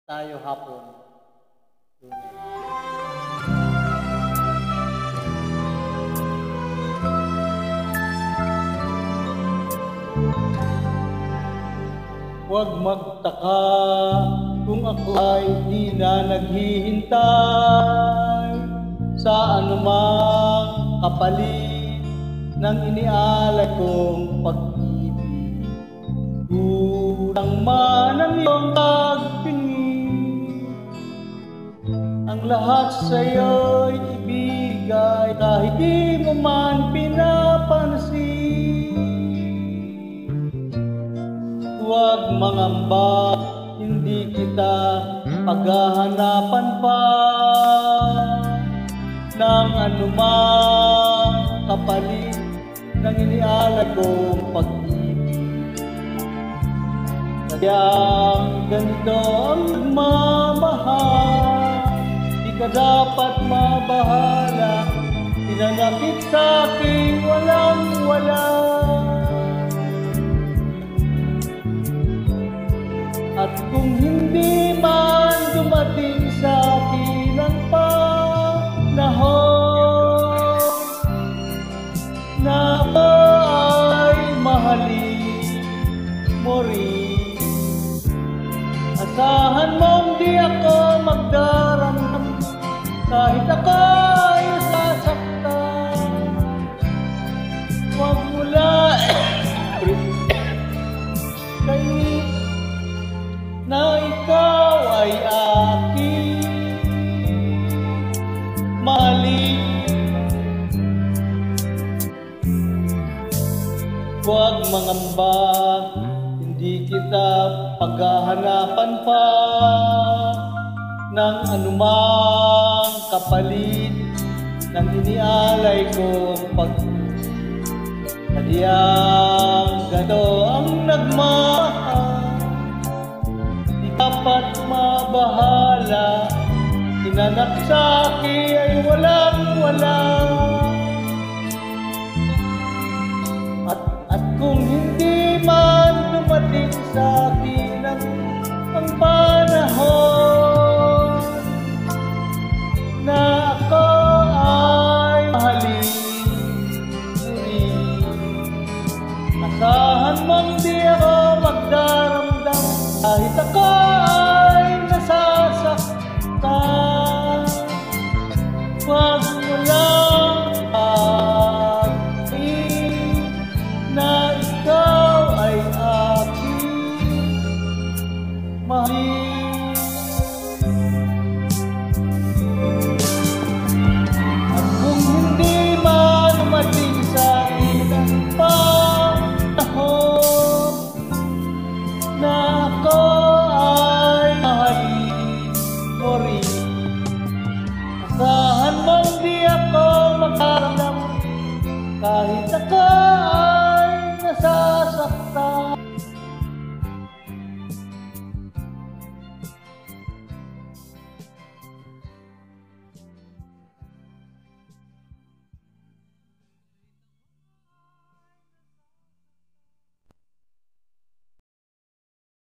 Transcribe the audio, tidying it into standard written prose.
tayo hapon. Huwag magtaka kung ako ay di na naghihintay sa anumang kapalit ng inialay kong pag-ibig. Kulang man ang iyong pagpingin, ang lahat sa'yo'y ibigay kahit di mo man pinapansin. Huwag mangamba, hindi kita paghahanapan pa ng anumang kapalit ng inialay kong pag-ibig. Sadyang ganito ang nagmamahal, di ka dapat mabahala, pinanakit sa'king walang-wala. At kung hindi man dumating sa akin ang panahon na ay mahalin mo rin, asahan mong di ako magdaramdam kahit ako'y sasaktan. Huwag mula kayo na ikaw ay aking mahalin. Huwag mangamba, hindi kita paghahanapan pa ng anumang kapalit ng inialay kong pag-ibig. Sadyang gato ang nagmahal, dapat mabahala, inanak sa'kin ay walang-wala. At kung hindi man dumating sa'kin ang panahon